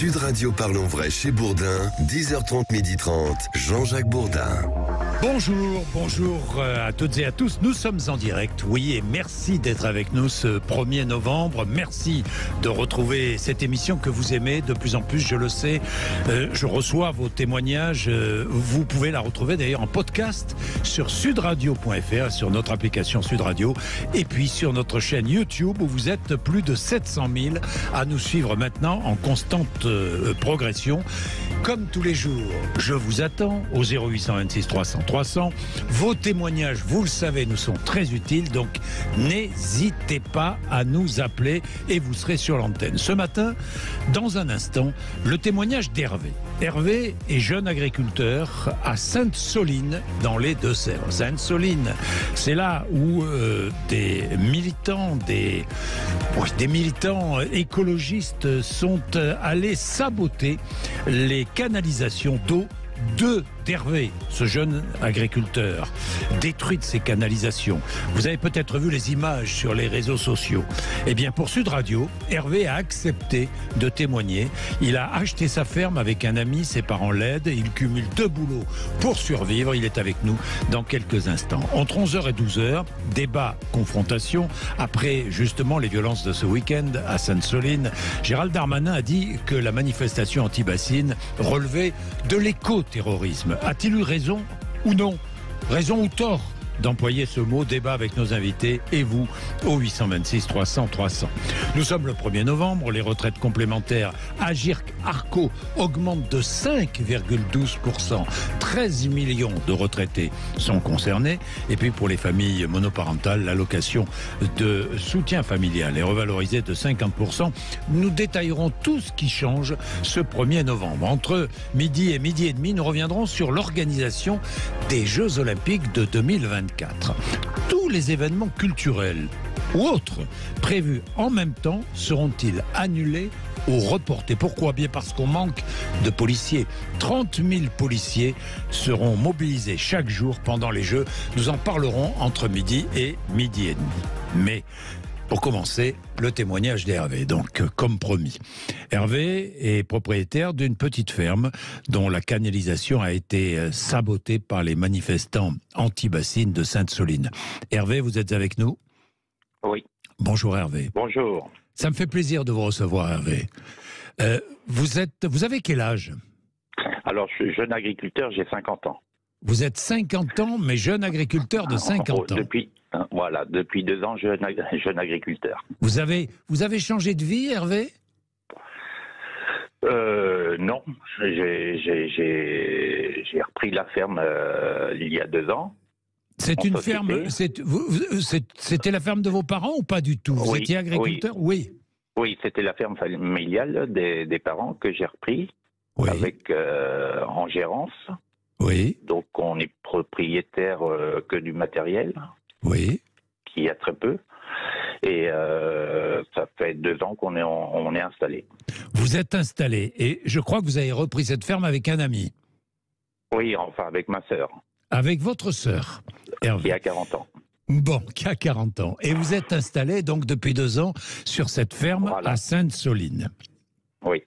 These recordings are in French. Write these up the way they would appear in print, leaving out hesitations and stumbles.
Sud Radio Parlons Vrai chez Bourdin, 10h30, 12h30, Jean-Jacques Bourdin. Bonjour à toutes et à tous. Nous sommes en direct, oui, et merci d'être avec nous ce 1er novembre. Merci de retrouver cette émission que vous aimez de plus en plus, je le sais. Je reçois vos témoignages. Vous pouvez la retrouver d'ailleurs en podcast sur sudradio.fr, sur notre application Sud Radio, et puis sur notre chaîne YouTube où vous êtes plus de 700 000 à nous suivre maintenant en constante progression. Comme tous les jours, je vous attends au 0826 300 300. Vos témoignages, vous le savez, nous sont très utiles, donc n'hésitez pas à nous appeler et vous serez sur l'antenne. Ce matin, dans un instant, le témoignage d'Hervé. Hervé est jeune agriculteur à Sainte-Soline, dans les Deux-Sèvres. Sainte-Soline, c'est là où des militants écologistes sont allés saboter les canalisations d'eau d'Hervé, ce jeune agriculteur, détruite ces canalisations. Vous avez peut-être vu les images sur les réseaux sociaux. Eh bien, pour Sud Radio, Hervé a accepté de témoigner. Il a acheté sa ferme avec un ami, ses parents l'aident. Il cumule 2 boulots pour survivre. Il est avec nous dans quelques instants. Entre 11h et 12h, débat, confrontation. Après, justement, les violences de ce week-end à Sainte-Soline, Gérald Darmanin a dit que la manifestation anti-bassine relevait de l'éco-terrorisme. A-t-il eu raison ou non? Raison ou tort d'employer ce mot? Débat avec nos invités et vous au 826 300 300. Nous sommes le 1er novembre, les retraites complémentaires Agirc-Arrco augmentent de 5,12%. 13 millions de retraités sont concernés. Et puis pour les familles monoparentales, l'allocation de soutien familial est revalorisée de 50%. Nous détaillerons tout ce qui change ce 1er novembre. Entre midi et midi et demi, nous reviendrons sur l'organisation des Jeux Olympiques de 2024. Tous les événements culturels ou autres prévus en même temps seront-ils annulés ou reportés? Pourquoi? Bien parce qu'on manque de policiers. 30 000 policiers seront mobilisés chaque jour pendant les Jeux. Nous en parlerons entre midi et midi et demi. Mais pour commencer, le témoignage d'Hervé, donc comme promis. Hervé est propriétaire d'une petite ferme dont la canalisation a été sabotée par les manifestants anti-bassines de Sainte-Soline. Hervé, vous êtes avec nous? Oui. Bonjour Hervé. Bonjour. Ça me fait plaisir de vous recevoir Hervé. Vous avez quel âge? Alors, je suis jeune agriculteur, j'ai 50 ans. Vous êtes 50 ans, mais jeune agriculteur de 50 ans. Depuis 2 ans, jeune agriculteur. Vous avez changé de vie, Hervé? Non, j'ai repris la ferme il y a 2 ans. C'est une ferme. C'était la ferme de vos parents ou pas du tout? Vous étiez agriculteur? Oui. Oui, c'était la ferme familiale des parents que j'ai repris avec en gérance. Oui. Donc on est propriétaire que du matériel. Oui. Qui a très peu. Et ça fait 2 ans qu'on est installé. Vous êtes installé et je crois que vous avez repris cette ferme avec un ami. Oui, enfin avec ma sœur. Avec votre sœur, Hervé. Qui a 40 ans. Bon, qui a 40 ans. Et vous êtes installé donc depuis 2 ans sur cette ferme à Sainte-Soline. Oui.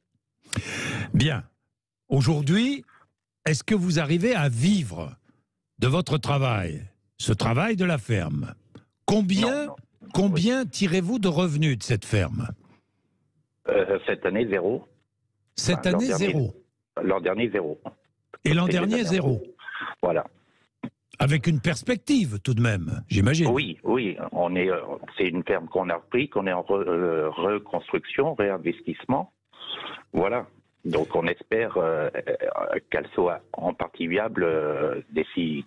Bien. Aujourd'hui, est-ce que vous arrivez à vivre de votre travail, ce travail de la ferme? Combien tirez-vous de revenus de cette ferme? Cette année, 0. Cette année, 0. L'an dernier, 0. Et l'an dernier, 0. Voilà. Avec une perspective, tout de même, j'imagine. Oui. C'est une ferme qu'on a repris, qu'on est en reconstruction, réinvestissement. Voilà. Donc on espère qu'elle soit en partie viable d'ici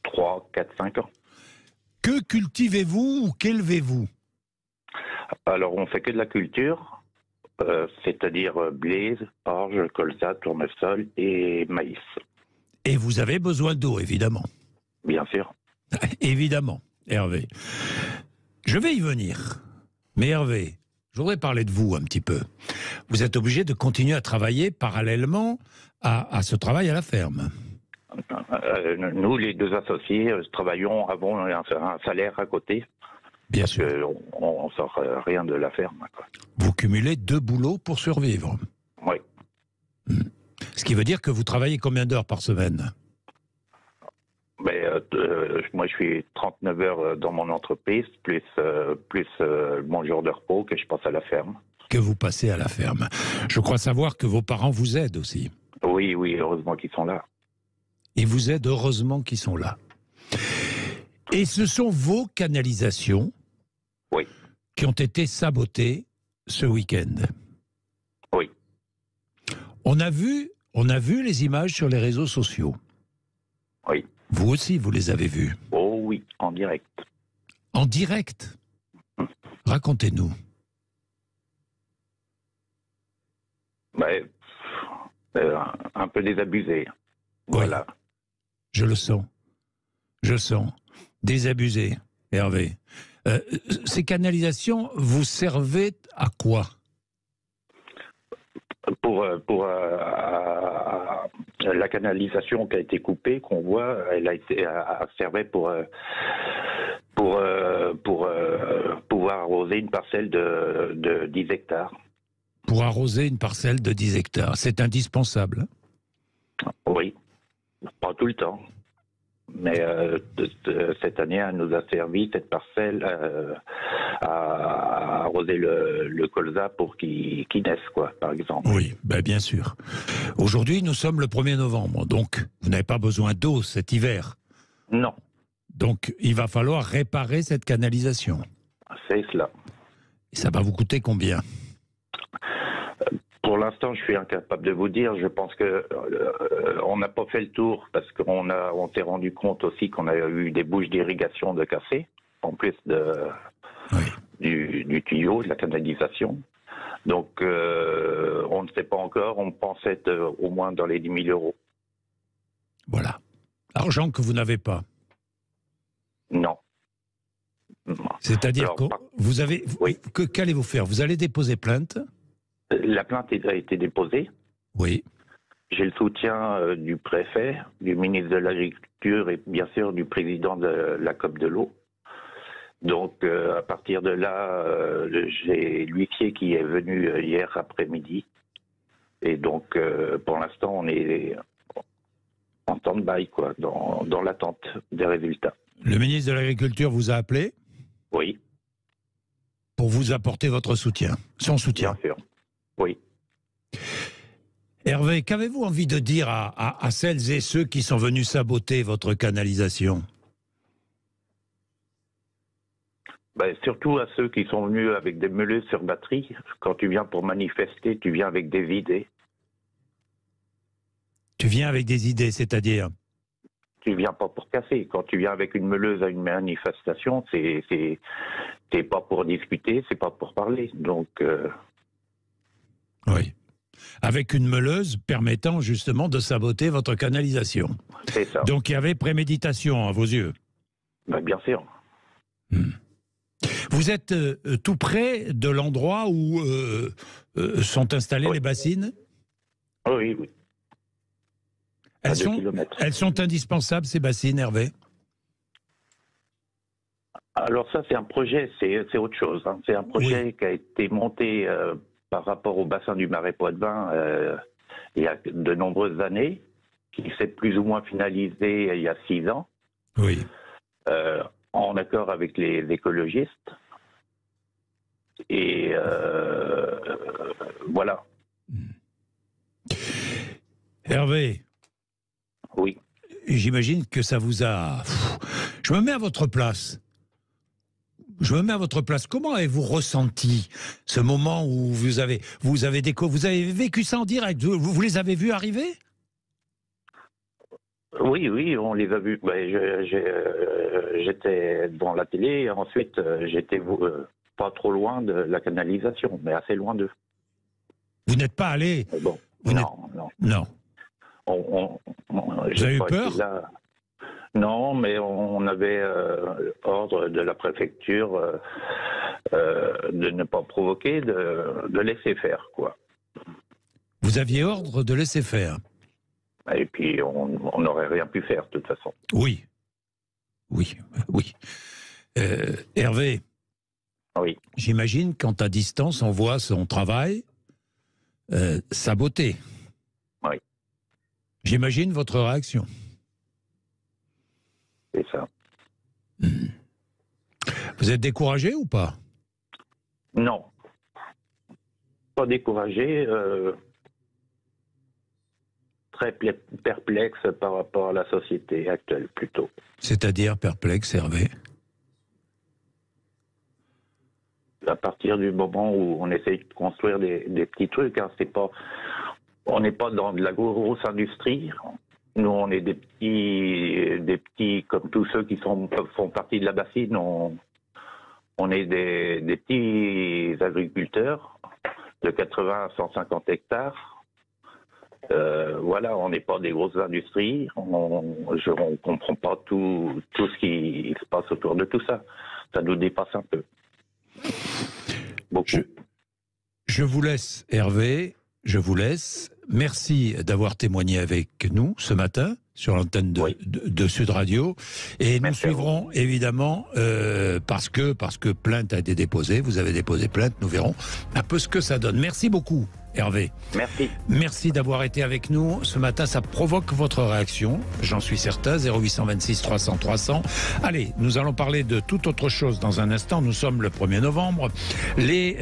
3, 4, 5 ans. Que cultivez-vous ou qu'élevez-vous? Alors on fait que de la culture, c'est-à-dire blé, orge, colza, tournesol et maïs. Et vous avez besoin d'eau, évidemment. Bien sûr. Évidemment, Hervé. Je vais y venir. Mais Hervé, je voudrais parler de vous un petit peu. Vous êtes obligé de continuer à travailler parallèlement à ce travail à la ferme. Nous, les 2 associés, travaillons, avons un salaire à côté. Bien sûr. On ne sort rien de la ferme. Vous cumulez 2 boulots pour survivre. Oui. Ce qui veut dire que vous travaillez combien d'heures par semaine? Mais, moi, je suis 39 heures dans mon entreprise, plus mon jour de repos que je passe à la ferme. Que vous passez à la ferme. Je crois savoir que vos parents vous aident aussi. Oui, oui, heureusement qu'ils sont là. Ils vous aident, heureusement qu'ils sont là. Et ce sont vos canalisations Oui, qui ont été sabotées ce week-end. oui, On a vu les images sur les réseaux sociaux. oui. Vous aussi, vous les avez vues. Oh oui, en direct. En direct. Racontez-nous. Ben, un peu désabusé. Voilà. Je le sens. Je sens. Désabusé, Hervé. Ces canalisations, vous servaient à quoi? Pour la canalisation qui a été coupée, qu'on voit, elle a servi pour pouvoir arroser une parcelle de 10 hectares. Pour arroser une parcelle de 10 hectares. C'est indispensable. Oui, pas tout le temps. Mais cette année, elle nous a servi, cette parcelle, à arroser le colza pour qu'il naisse, quoi, par exemple. Oui, ben bien sûr. Aujourd'hui, nous sommes le 1er novembre, donc vous n'avez pas besoin d'eau cet hiver. Non, Donc, il va falloir réparer cette canalisation. c'est cela. Et ça va vous coûter combien? Pour l'instant, je suis incapable de vous dire. Je pense que on n'a pas fait le tour parce on s'est rendu compte aussi qu'on a eu des bouches d'irrigation de cassées, en plus du tuyau, de la canalisation. Donc, on ne sait pas encore. On pense être au moins dans les 10 000 euros. Voilà. Argent que vous n'avez pas. Non. C'est-à-dire Alors, que vous avez... oui. Qu'allez-vous faire? Vous allez déposer plainte? La plainte a été déposée. Oui. J'ai le soutien du préfet, du ministre de l'Agriculture et bien sûr du président de la COP de l'eau. Donc à partir de là, j'ai l'huissier qui est venu hier après-midi. Et donc pour l'instant, on est en stand-by, quoi, dans l'attente des résultats. Le ministre de l'Agriculture vous a appelé Oui, pour vous apporter votre soutien, son soutien. bien sûr. Oui. Hervé, qu'avez-vous envie de dire à celles et ceux qui sont venus saboter votre canalisation? Ben, surtout à ceux qui sont venus avec des meuleuses sur batterie. Quand tu viens pour manifester, tu viens avec des idées. Tu viens avec des idées, c'est-à-dire? Tu viens pas pour casser. Quand tu viens avec une meuleuse à une manifestation, c'est pas pour discuter, c'est pas pour parler. Donc Oui. Avec une meuleuse permettant justement de saboter votre canalisation. c'est ça. Donc il y avait préméditation à vos yeux. Ben, bien sûr. Vous êtes tout près de l'endroit où sont installées Oui. les bassines? Oui, oui. À 2 kilomètres. Elles sont indispensables, ces bassines, Hervé? Alors ça, c'est un projet, c'est autre chose. Hein. C'est un projet qui a été monté par rapport au bassin du Marais Poitevin il y a de nombreuses années, qui s'est plus ou moins finalisé il y a 6 ans, Oui. en accord avec les écologistes. Et voilà. Hervé, Oui. j'imagine que ça vous a... Je me mets à votre place. Comment avez-vous ressenti ce moment où vous avez vécu ça en direct? Vous les avez vus arriver? Oui, oui, on les a vus. Ben, j'étais devant la télé, et ensuite j'étais pas trop loin de la canalisation, mais assez loin d'eux. Vous n'êtes pas allé? Mais bon, Vous non. Non. Vous avez eu peur? Non, mais on avait ordre de la préfecture de ne pas provoquer, de laisser faire, quoi. Vous aviez ordre de laisser faire? Et puis on n'aurait rien pu faire, de toute façon. Oui. Hervé, Oui, j'imagine quand à distance on voit son travail saboté. oui. J'imagine votre réaction. C'est ça. Vous êtes découragé ou pas? Non. Pas découragé. Très perplexe par rapport à la société actuelle, plutôt. C'est-à-dire perplexe, Hervé? À partir du moment où on essaye de construire des petits trucs, hein, on n'est pas dans de la grosse industrie. Nous, on est des petits comme tous ceux qui font partie de la bassine. On est des petits agriculteurs de 80 à 150 hectares. Voilà, on n'est pas des grosses industries. On comprend pas tout ce qui se passe autour de tout ça. Ça nous dépasse un peu. Beaucoup. Je vous laisse, Hervé. Je vous laisse. Merci d'avoir témoigné avec nous ce matin sur l'antenne de Sud Radio. Et nous suivrons évidemment, parce que plainte a été déposée, vous avez déposé plainte, nous verrons un peu ce que ça donne. Merci beaucoup, Hervé. Merci. Merci d'avoir été avec nous ce matin. Ça provoque votre réaction, j'en suis certain. 0826 300 300. Allez, nous allons parler de toute autre chose dans un instant. Nous sommes le 1er novembre. Les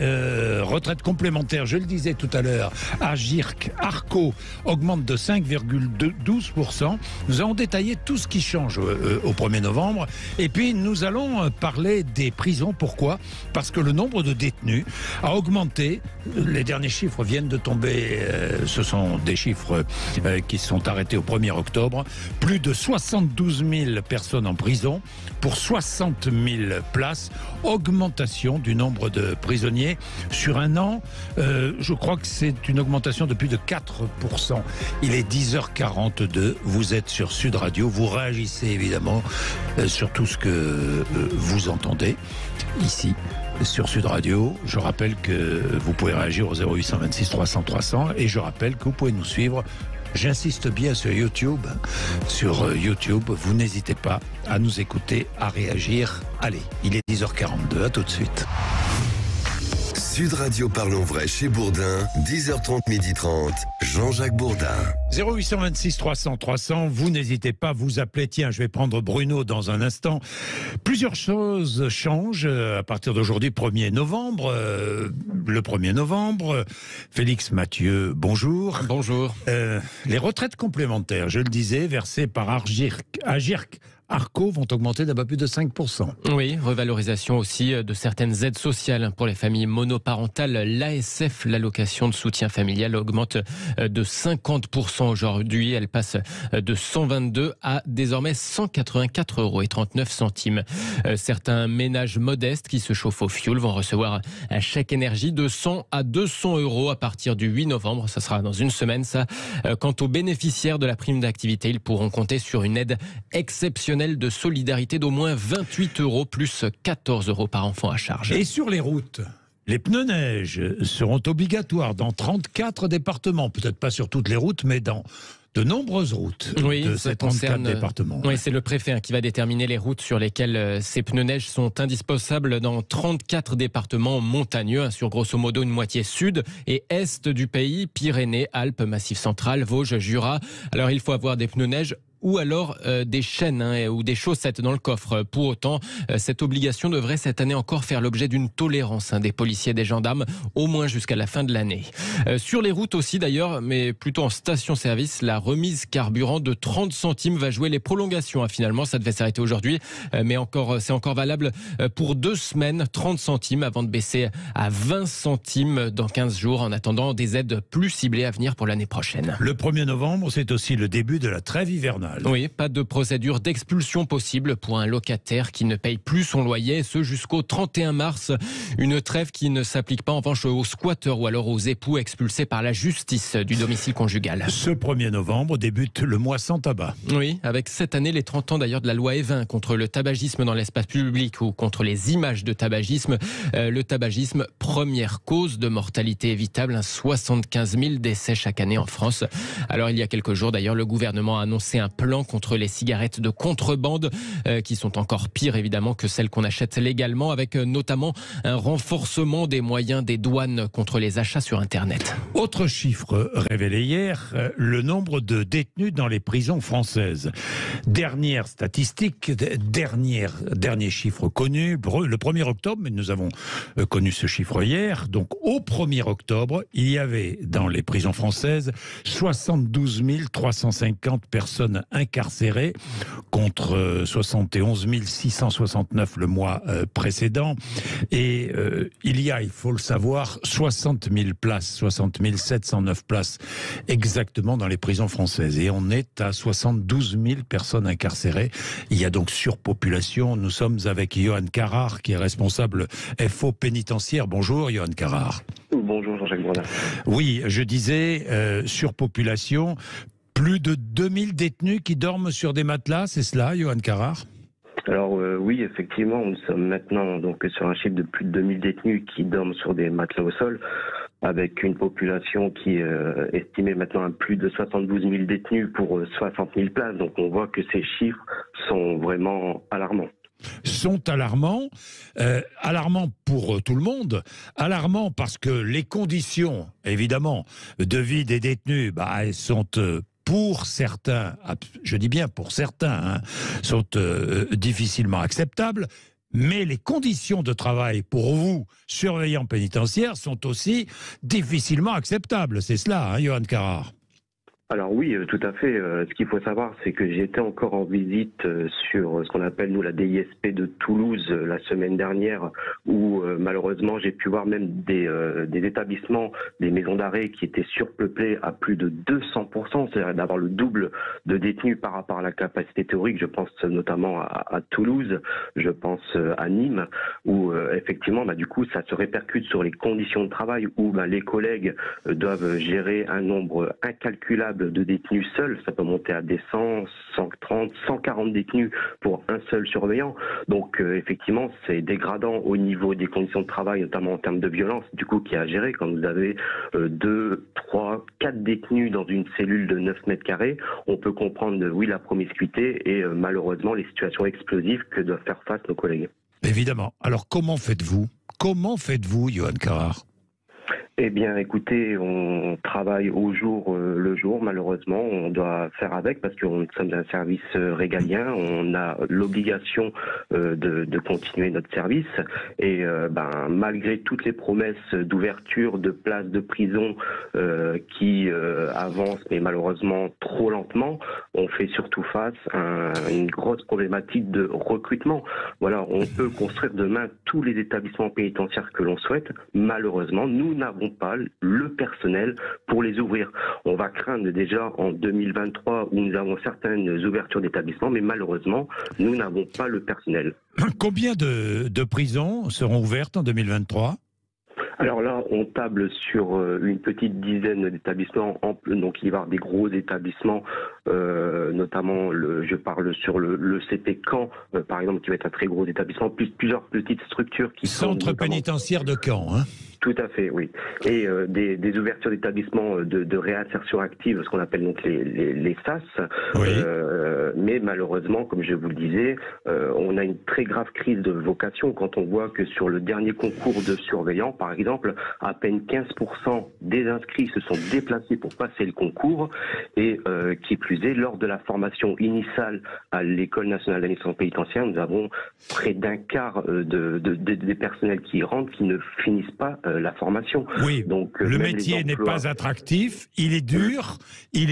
retraites complémentaires, je le disais tout à l'heure, Arco augmentent de 5,12%. Nous allons détailler tout ce qui change au 1er novembre. Et puis, nous allons parler des prisons. Pourquoi? Parce que le nombre de détenus a augmenté. Les derniers chiffres viennent de tomber. Ce sont des chiffres qui sont arrêtés au 1er octobre. Plus de 72 000 personnes en prison pour 60 000 places. Augmentation du nombre de prisonniers sur un an. Je crois que c'est une augmentation de plus de 4%. Il est 10h42. Vous êtes sur Sud Radio. Vous réagissez évidemment sur tout ce que vous entendez ici sur Sud Radio. Je rappelle que vous pouvez réagir au 0826 300 300 et je rappelle que vous pouvez nous suivre. J'insiste bien sur YouTube. Sur YouTube, vous n'hésitez pas à nous écouter, à réagir. Allez, il est 10h42. À tout de suite. Sud Radio Parlons Vrai chez Bourdin, 10h30, 12h30, Jean-Jacques Bourdin. 0826 300 300, vous n'hésitez pas à vous appeler. Tiens, je vais prendre Bruno dans un instant. Plusieurs choses changent à partir d'aujourd'hui, 1er novembre. Le 1er novembre, Félix Mathieu, bonjour. Bonjour. Les retraites complémentaires, je le disais, versées par Agirc Arco vont augmenter d'à peu plus de 5%. Oui, revalorisation aussi de certaines aides sociales pour les familles monoparentales. L'ASF, l'allocation de soutien familial, augmente de 50% aujourd'hui. Elle passe de 122 à désormais 184,39 €. Certains ménages modestes qui se chauffent au fioul vont recevoir un chèque énergie de 100 à 200 € à partir du 8 novembre. Ça sera dans une semaine, ça. Quant aux bénéficiaires de la prime d'activité, ils pourront compter sur une aide exceptionnelle de solidarité d'au moins 28 € plus 14 € par enfant à charge. Et sur les routes, les pneus neige seront obligatoires dans 34 départements. Peut-être pas sur toutes les routes, mais dans de nombreuses routes de ces 34 départements. Oui, c'est le préfet qui va déterminer les routes sur lesquelles ces pneus neige sont indispensables dans 34 départements montagneux, sur grosso modo une moitié sud et est du pays, Pyrénées, Alpes, Massif central, Vosges, Jura. Alors il faut avoir des pneus neige ou alors des chaînes ou des chaussettes dans le coffre. Pour autant, cette obligation devrait cette année encore faire l'objet d'une tolérance des policiers et des gendarmes, au moins jusqu'à la fin de l'année. Sur les routes aussi d'ailleurs, mais plutôt en station-service, la remise carburant de 30 centimes va jouer les prolongations. Finalement, ça devait s'arrêter aujourd'hui, mais c'est encore valable pour 2 semaines, 30 centimes avant de baisser à 20 centimes dans 15 jours, en attendant des aides plus ciblées à venir pour l'année prochaine. Le 1er novembre, c'est aussi le début de la trêve hivernale. Oui, pas de procédure d'expulsion possible pour un locataire qui ne paye plus son loyer, ce jusqu'au 31 mars. Une trêve qui ne s'applique pas en revanche aux squatteurs ou alors aux époux expulsés par la justice du domicile conjugal. Ce 1er novembre débute le mois sans tabac. Oui, avec cette année les 30 ans d'ailleurs de la loi Evin contre le tabagisme dans l'espace public ou contre les images de tabagisme. Le tabagisme, première cause de mortalité évitable, 75 000 décès chaque année en France. Alors il y a quelques jours d'ailleurs, le gouvernement a annoncé un plan contre les cigarettes de contrebande qui sont encore pires évidemment que celles qu'on achète légalement, avec notamment un renforcement des moyens des douanes contre les achats sur Internet. Autre chiffre révélé hier, le nombre de détenus dans les prisons françaises. Dernière statistique, dernier chiffre connu, le 1er octobre, mais nous avons connu ce chiffre hier. Donc au 1er octobre, il y avait dans les prisons françaises 72 350 personnes incarcérées contre 71 669 le mois précédent. Et il faut le savoir, 60 000 places, 60 709 places exactement dans les prisons françaises. Et on est à 72 000 personnes incarcérées. Il y a donc surpopulation. Nous sommes avec Johan Carrard, qui est responsable FO pénitentiaire. Bonjour Johan Carrard. Bonjour Jean-Jacques Bourdin. Oui, je disais surpopulation. Plus de 2000 détenus qui dorment sur des matelas, c'est cela, Johan Carrard ? Alors oui, effectivement, nous sommes maintenant donc sur un chiffre de plus de 2000 détenus qui dorment sur des matelas au sol, avec une population qui est estimée maintenant à plus de 72 000 détenus pour 60 000 places. Donc on voit que ces chiffres sont vraiment alarmants. Sont alarmants, alarmants pour tout le monde, alarmants parce que les conditions, évidemment, de vie des détenus, elles sont pour certains, je dis bien pour certains, sont difficilement acceptables, mais les conditions de travail pour vous, surveillants pénitentiaires, sont aussi difficilement acceptables. C'est cela, Johan Carrard? Alors oui, tout à fait. Ce qu'il faut savoir, c'est que j'étais encore en visite sur ce qu'on appelle, nous, la DISP de Toulouse la semaine dernière, où malheureusement, j'ai pu voir même des établissements, des maisons d'arrêt qui étaient surpeuplées à plus de 200%, c'est-à-dire d'avoir le double de détenus par rapport à la capacité théorique. Je pense notamment à Toulouse, je pense à Nîmes, où effectivement, du coup, ça se répercute sur les conditions de travail, où les collègues doivent gérer un nombre incalculable de détenus seuls. Ça peut monter à des 100, 130, 140 détenus pour un seul surveillant. Donc effectivement, c'est dégradant au niveau des conditions de travail, notamment en termes de violence, du coup, qui est à gérer. Quand vous avez 2, 3, 4 détenus dans une cellule de 9 mètres carrés, on peut comprendre, oui, la promiscuité et malheureusement les situations explosives que doivent faire face nos collègues. Évidemment. Alors comment faites-vous, Johan Carrard? Eh bien, écoutez, on travaille au jour le jour, malheureusement. On doit faire avec parce que nous sommes un service régalien. On a l'obligation de continuer notre service. Et malgré toutes les promesses d'ouverture de places de prison qui avancent, mais malheureusement trop lentement, on fait surtout face à une grosse problématique de recrutement. Voilà, on peut construire demain tous les établissements pénitentiaires que l'on souhaite. Malheureusement, nous n'avons pas le personnel pour les ouvrir. On va craindre déjà en 2023 où nous avons certaines ouvertures d'établissements, mais malheureusement, nous n'avons pas le personnel. Combien de prisons seront ouvertes en 2023 ? Alors là, on table sur une petite dizaine d'établissements. Donc il va y avoir des gros établissements, notamment je parle sur le CP Caen, par exemple, qui va être un très gros établissement, plus plusieurs petites structures qui sont... Centre pénitentiaire de Caen, hein ? Tout à fait, oui. Et des ouvertures d'établissements de réinsertion active, ce qu'on appelle donc les SAS. Oui. Mais malheureusement, comme je vous le disais, on a une très grave crise de vocation quand on voit que sur le dernier concours de surveillants, par exemple, à peine 15% des inscrits se sont déplacés pour passer le concours. Et qui plus est, lors de la formation initiale à l'École nationale d'administration pénitentiaire, nous avons près d'un quart des personnels qui y rentrent qui ne finissent pas la formation. Oui, donc le métier n'est pas attractif, il est dur, il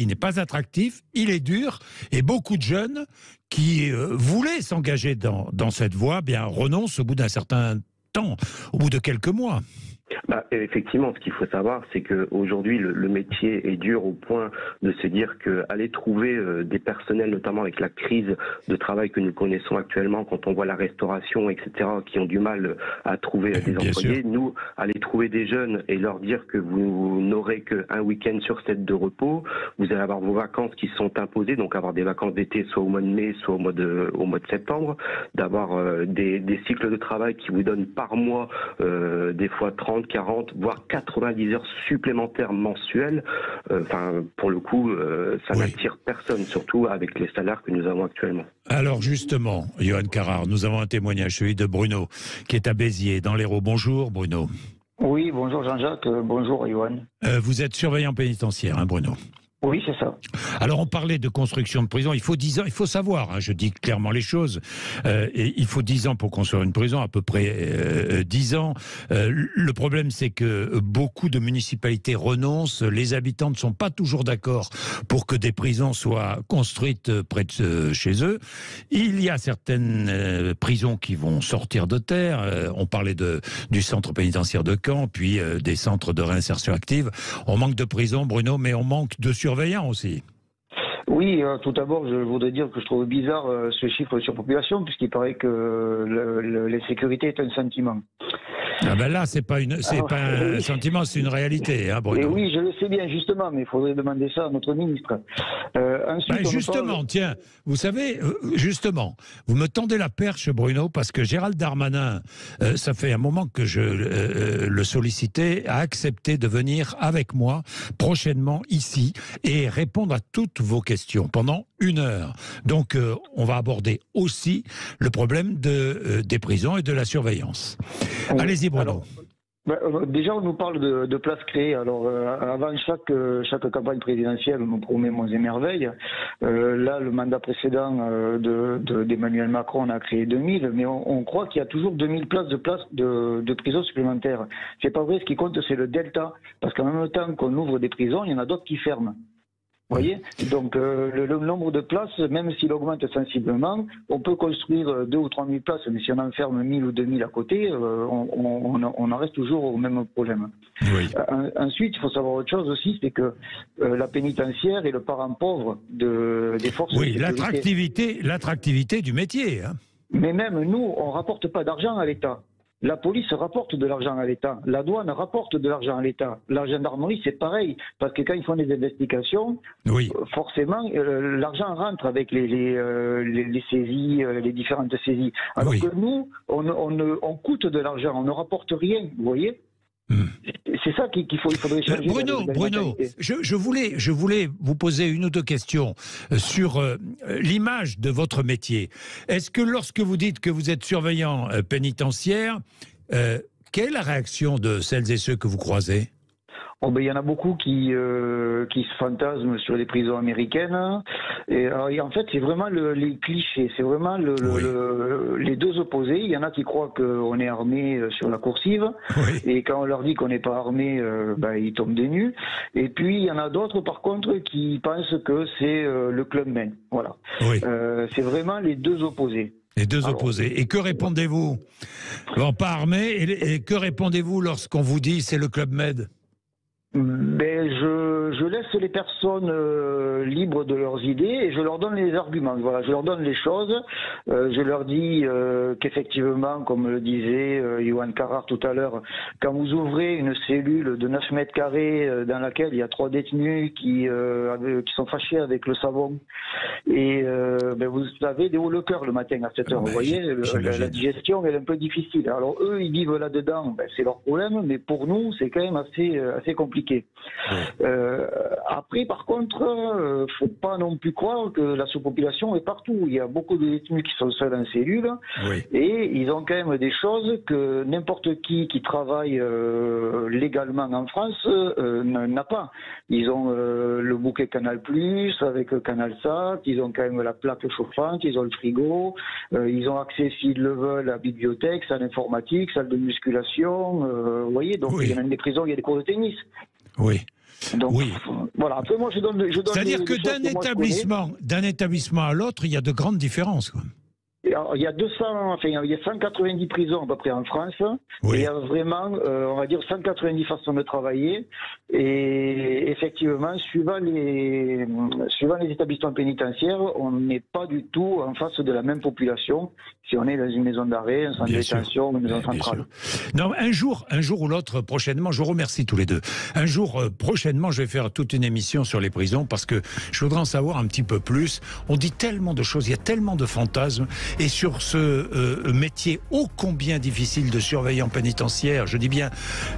n'est pas attractif, il est dur, et beaucoup de jeunes qui voulaient s'engager dans cette voie, renoncent au bout d'un certain temps, au bout de quelques mois. Effectivement, ce qu'il faut savoir, c'est qu'aujourd'hui, le métier est dur au point de se dire qu'aller trouver des personnels, notamment avec la crise de travail que nous connaissons actuellement, quand on voit la restauration, etc., qui ont du mal à trouver des employés, nous, aller trouver des jeunes et leur dire que vous n'aurez qu'un week-end sur 7 de repos, vous allez avoir vos vacances qui sont imposées, donc avoir des vacances d'été soit au mois de mai, soit au mois de septembre, d'avoir des cycles de travail qui vous donnent par mois des fois 30, 30, 40, voire 90 heures supplémentaires mensuelles, pour le coup, ça n'attire personne, surtout avec les salaires que nous avons actuellement. Alors justement, Johan Carrard, nous avons un témoignage, celui de Bruno, qui est à Béziers, dans l'Hérault. Bonjour Bruno. Oui, bonjour Jean-Jacques, bonjour Johan. Vous êtes surveillant pénitentiaire, hein, Bruno? Oui, c'est ça. Alors on parlait de construction de prison, il faut 10 ans, il faut savoir, hein, je dis clairement les choses, et il faut 10 ans pour construire une prison, à peu près 10 ans. Le problème c'est que beaucoup de municipalités renoncent, les habitants ne sont pas toujours d'accord pour que des prisons soient construites près de chez eux. Il y a certaines prisons qui vont sortir de terre, on parlait du centre pénitentiaire de Caen, puis des centres de réinsertion active. On manque de prisons, Bruno, mais on manque de surveillants aussi. Oui, tout d'abord, je voudrais dire que je trouve bizarre ce chiffre de surpopulation, puisqu'il paraît que l'insécurité est un sentiment. Ah ben là, c'est pas un sentiment, c'est une réalité, hein, Bruno. Et oui, je le sais bien, justement, mais il faudrait demander ça à notre ministre. Justement, tiens, vous savez, justement, vous me tendez la perche, Bruno, parce que Gérald Darmanin, ça fait un moment que je le sollicitais, a accepté de venir avec moi prochainement ici et répondre à toutes vos questions pendant 1 heure. Donc, on va aborder aussi le problème des prisons et de la surveillance. Oui. Allez-y, Bruno. Déjà, on nous parle de places créées. Alors, avant chaque campagne présidentielle, on nous promet monts et merveilles. Là, le mandat précédent d'Emmanuel Macron, on a créé 2000, mais on croit qu'il y a toujours 2000 places de prisons supplémentaires. C'est pas vrai. Ce qui compte, c'est le delta, parce qu'en même temps qu'on ouvre des prisons, il y en a d'autres qui ferment. Vous voyez, donc le nombre de places, même s'il augmente sensiblement, on peut construire 2 ou 3 000 places, mais si on en ferme 1000 ou 2000 à côté, on en reste toujours au même problème. Oui. Ensuite, il faut savoir autre chose aussi, c'est que la pénitentiaire est le parent pauvre des forces de sécurité. L'attractivité du métier. Hein. Mais même nous, on ne rapporte pas d'argent à l'État. La police rapporte de l'argent à l'État, la douane rapporte de l'argent à l'État, la gendarmerie c'est pareil, parce que quand ils font des investigations, forcément l'argent rentre avec les saisies, les différentes saisies. Alors que nous, on coûte de l'argent, on ne rapporte rien, vous voyez. C'est ça qu'il faudrait changer. Bruno, je voulais vous poser 1 ou 2 questions sur l'image de votre métier. Est-ce que lorsque vous dites que vous êtes surveillant pénitentiaire, quelle est la réaction de celles et ceux que vous croisez ? Il y en a beaucoup qui se fantasment sur les prisons américaines. Et en fait, c'est vraiment les clichés. C'est vraiment les deux opposés. Il y en a qui croient qu'on est armé sur la coursive. Oui. Et quand on leur dit qu'on n'est pas armé, ils tombent des nues. Et puis, il y en a d'autres, par contre, qui pensent que c'est le Club Med. Voilà. Oui. C'est vraiment les deux opposés. Les deux opposés. Et que répondez-vous? Bon, pas armé. Et que répondez-vous lorsqu'on vous dit c'est le Club Med? Je laisse les personnes libres de leurs idées et je leur donne les arguments. Voilà, je leur donne les choses. Je leur dis qu'effectivement, comme le disait Johan Carrard tout à l'heure, quand vous ouvrez une cellule de 9 mètres carrés dans laquelle il y a 3 détenus qui sont fâchés avec le savon et vous avez des hauts le cœur le matin à 7 heures. Vous voyez, la digestion elle est un peu difficile. Alors eux, ils vivent là-dedans, c'est leur problème, mais pour nous, c'est quand même assez compliqué. Après, par contre, faut pas non plus croire que la sous-population est partout. Il y a beaucoup de détenus qui sont seuls en cellule et ils ont quand même des choses que n'importe qui travaille légalement en France n'a pas. Ils ont le bouquet Canal+, avec Canalsat, ils ont quand même la plaque chauffante, ils ont le frigo, ils ont accès, s'ils le veulent, à la bibliothèque, salle d'informatique, salle de musculation, vous voyez, donc il y a même des prisons, il y a des cours de tennis. Oui. Donc, voilà. Après, moi, je donne. C'est-à-dire que d'un établissement à l'autre, il y a de grandes différences, quoi. Alors, il y a 190 prisons à peu près en France. Et il y a vraiment, on va dire, 190 façons de travailler. Et effectivement, suivant les établissements pénitentiaires, on n'est pas du tout en face de la même population si on est dans une maison d'arrêt, un centre de détention, une maison centrale. Non, un jour ou l'autre, prochainement, je vous remercie tous les deux. Un jour, prochainement, je vais faire toute une émission sur les prisons parce que je voudrais en savoir un petit peu plus. On dit tellement de choses, il y a tellement de fantasmes. et sur ce métier ô combien difficile de surveillant pénitentiaire. Je dis bien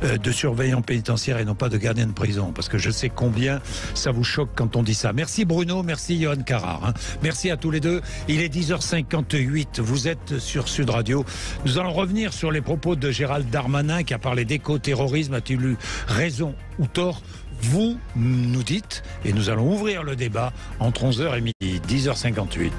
de surveillant pénitentiaire et non pas de gardien de prison, parce que je sais combien ça vous choque quand on dit ça. Merci Bruno, merci Johan Carrard. Merci à tous les deux. Il est 10h58, vous êtes sur Sud Radio. Nous allons revenir sur les propos de Gérald Darmanin qui a parlé d'éco-terrorisme. A-t-il eu raison ou tort? Vous nous dites, et nous allons ouvrir le débat entre 11h et midi, 10h58.